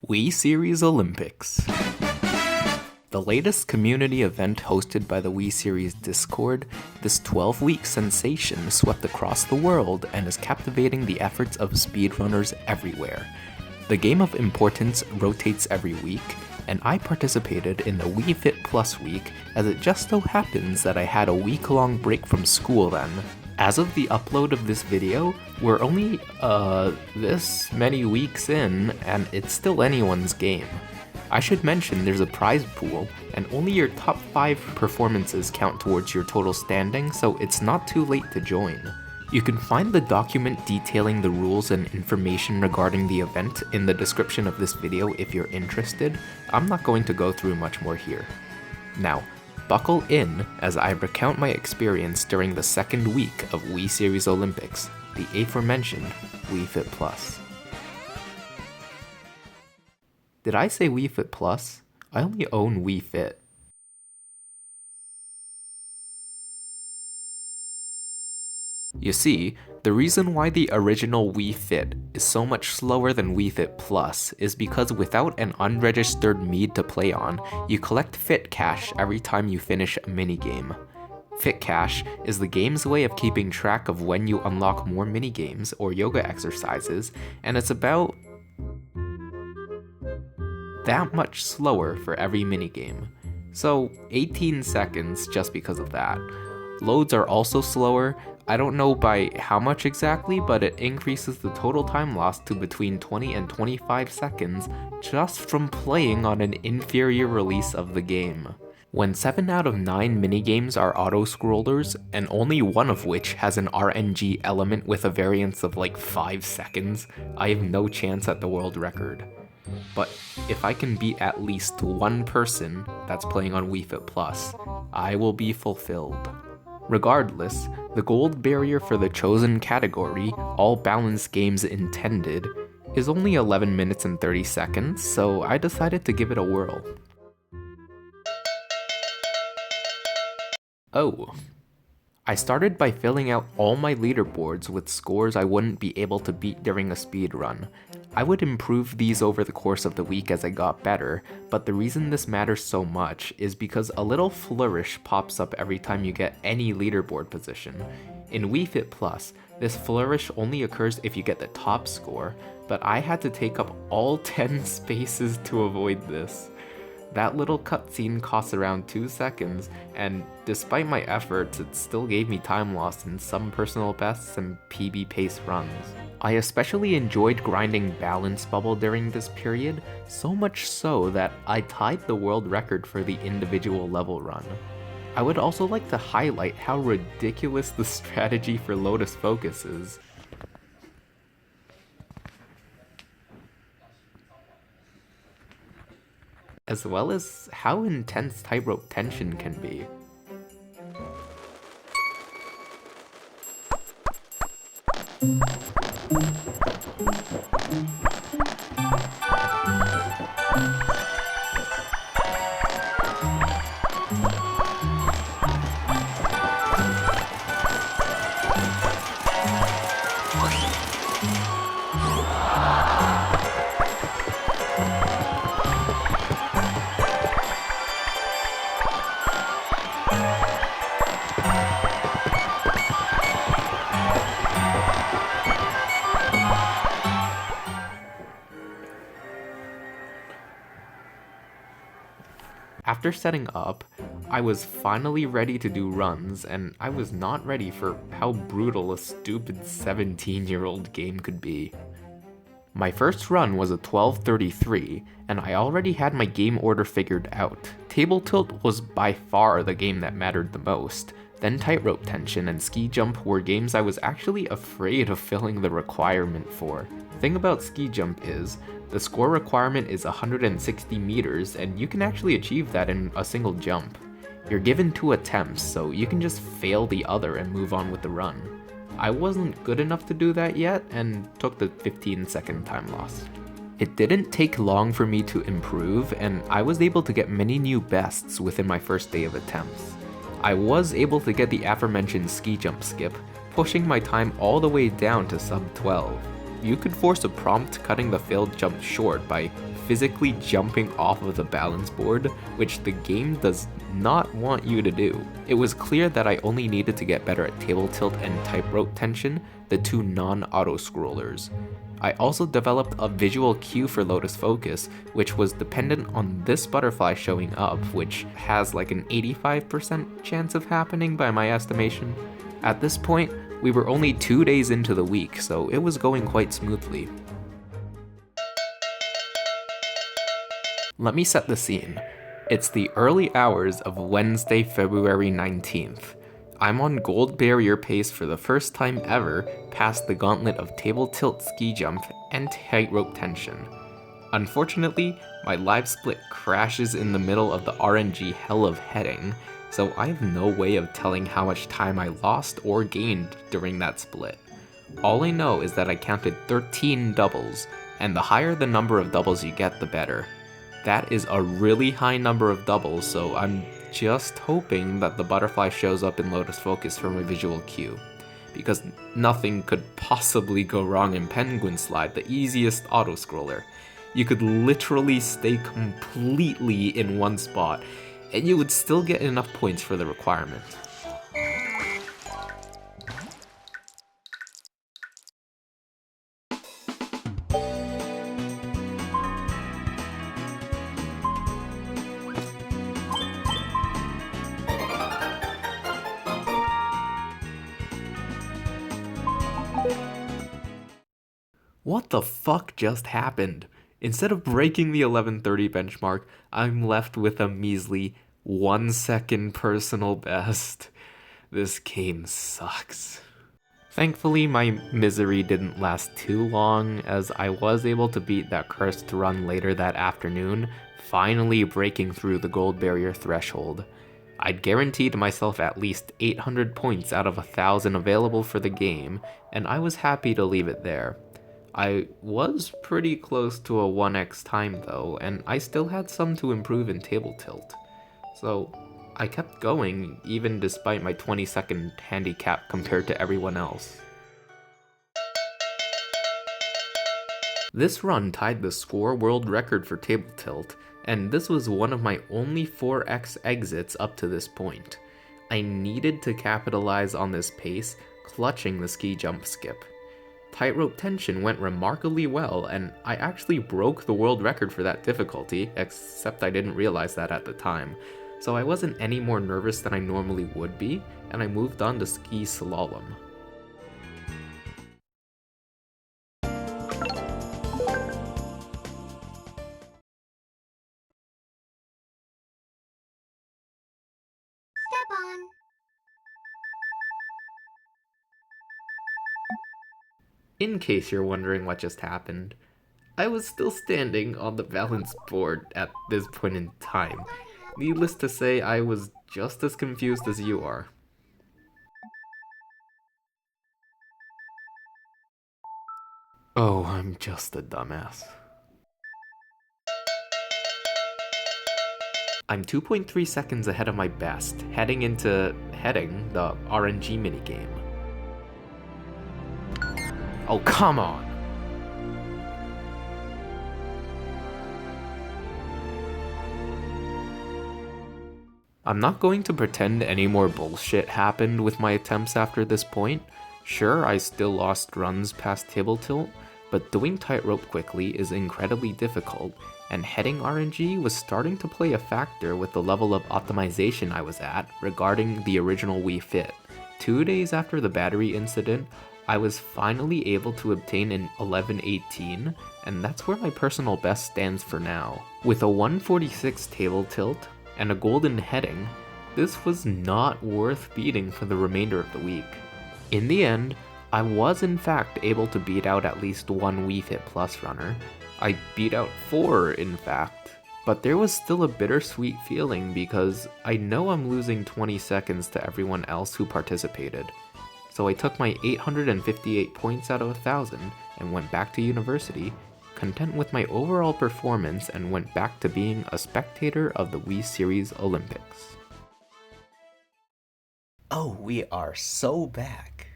Wii Series Olympics. The latest community event hosted by the Wii Series Discord, this 12-week sensation swept across the world and is captivating the efforts of speedrunners everywhere. The game of importance rotates every week, and I participated in the Wii Fit Plus week as it just so happens that I had a week-long break from school then. As of the upload of this video, we're only this many weeks in, and it's still anyone's game. I should mention there's a prize pool, and only your top 5 performances count towards your total standing, so it's not too late to join. You can find the document detailing the rules and information regarding the event in the description of this video if you're interested. I'm not going to go through much more here. Now, buckle in as I recount my experience during the second week of Wii Series Olympics, the aforementioned Wii Fit Plus. Did I say Wii Fit Plus? I only own Wii Fit. You see, the reason why the original Wii Fit is so much slower than Wii Fit Plus is because without an unregistered mead to play on, you collect Fit Cash every time you finish a minigame. Fit Cash is the game's way of keeping track of when you unlock more minigames or yoga exercises, and it's about that much slower for every minigame. So 18 seconds just because of that. Loads are also slower. I don't know by how much exactly, but it increases the total time lost to between 20 and 25 seconds just from playing on an inferior release of the game. When 7 out of 9 minigames are auto-scrollers, and only one of which has an RNG element with a variance of like 5 seconds, I have no chance at the world record. But if I can beat at least one person that's playing on Wii Fit Plus, I will be fulfilled. Regardless, the gold barrier for the chosen category, All Balanced Games Intended, is only 11 minutes and 30 seconds, so I decided to give it a whirl. Oh. I started by filling out all my leaderboards with scores I wouldn't be able to beat during a speedrun. I would improve these over the course of the week as I got better, but the reason this matters so much is because a little flourish pops up every time you get any leaderboard position. In Wii Fit Plus, this flourish only occurs if you get the top score, but I had to take up all 10 spaces to avoid this. That little cutscene costs around 2 seconds, and despite my efforts, it still gave me time lost in some personal bests and PB pace runs. I especially enjoyed grinding Balance Bubble during this period, so much so that I tied the world record for the individual level run. I would also like to highlight how ridiculous the strategy for Lotus Focus is. As well as how intense tightrope tension can be. After setting up, I was finally ready to do runs, and I was not ready for how brutal a stupid 17-year-old game could be. My first run was a 12:33, and I already had my game order figured out. Table Tilt was by far the game that mattered the most, then Tightrope Tension and Ski Jump were games I was actually afraid of filling the requirement for. The thing about Ski Jump is, the score requirement is 160 meters, and you can actually achieve that in a single jump. You're given 2 attempts, so you can just fail the other and move on with the run. I wasn't good enough to do that yet, and took the 15-second time loss. It didn't take long for me to improve, and I was able to get many new bests within my first day of attempts. I was able to get the aforementioned ski jump skip, pushing my time all the way down to sub 12. You could force a prompt cutting the failed jump short by physically jumping off of the balance board, which the game does not want you to do. It was clear that I only needed to get better at table tilt and tightrope tension, the two non-auto scrollers. I also developed a visual cue for Lotus Focus, which was dependent on this butterfly showing up, which has like an 85% chance of happening by my estimation. At this point, we were only 2 days into the week, so it was going quite smoothly. Let me set the scene. It's the early hours of Wednesday, February 19th. I'm on gold barrier pace for the first time ever past the gauntlet of table tilt ski jump and tightrope tension. Unfortunately, my live split crashes in the middle of the RNG hell of heading, so I have no way of telling how much time I lost or gained during that split. All I know is that I counted 13 doubles, and the higher the number of doubles you get, the better. That is a really high number of doubles, so I'm just hoping that the butterfly shows up in Lotus Focus for my visual cue, because nothing could possibly go wrong in Penguin Slide, the easiest auto-scroller. You could literally stay completely in one spot, and you would still get enough points for the requirement. What the fuck just happened? Instead of breaking the 11:30 benchmark, I'm left with a measly 1 second personal best. This game sucks. Thankfully, my misery didn't last too long, as I was able to beat that cursed run later that afternoon, finally breaking through the gold barrier threshold. I'd guaranteed myself at least 800 points out of 1,000 available for the game, and I was happy to leave it there. I was pretty close to a 1x time though, and I still had some to improve in table tilt. So I kept going, even despite my 20-second handicap compared to everyone else. This run tied the score world record for table tilt, and this was one of my only 4x exits up to this point. I needed to capitalize on this pace, clutching the ski jump skip. Tightrope tension went remarkably well, and I actually broke the world record for that difficulty, except I didn't realize that at the time. So I wasn't any more nervous than I normally would be, and I moved on to ski slalom. Step on. In case you're wondering what just happened, I was still standing on the balance board at this point in time. Needless to say, I was just as confused as you are. Oh, I'm just a dumbass. I'm 2.3 seconds ahead of my best, heading into the RNG minigame. Oh, come on! I'm not going to pretend any more bullshit happened with my attempts after this point. Sure, I still lost runs past table tilt, but doing tightrope quickly is incredibly difficult, and heading RNG was starting to play a factor with the level of optimization I was at regarding the original Wii Fit. 2 days after the battery incident, I was finally able to obtain an 11:18, and that's where my personal best stands for now. With a 146 table tilt and a golden heading, this was not worth beating for the remainder of the week. In the end, I was in fact able to beat out at least one Wii Fit Plus runner. I beat out 4 in fact, but there was still a bittersweet feeling because I know I'm losing 20 seconds to everyone else who participated. So I took my 858 points out of 1,000 and went back to university, content with my overall performance, and went back to being a spectator of the Wii Series Olympics. Oh, we are so back.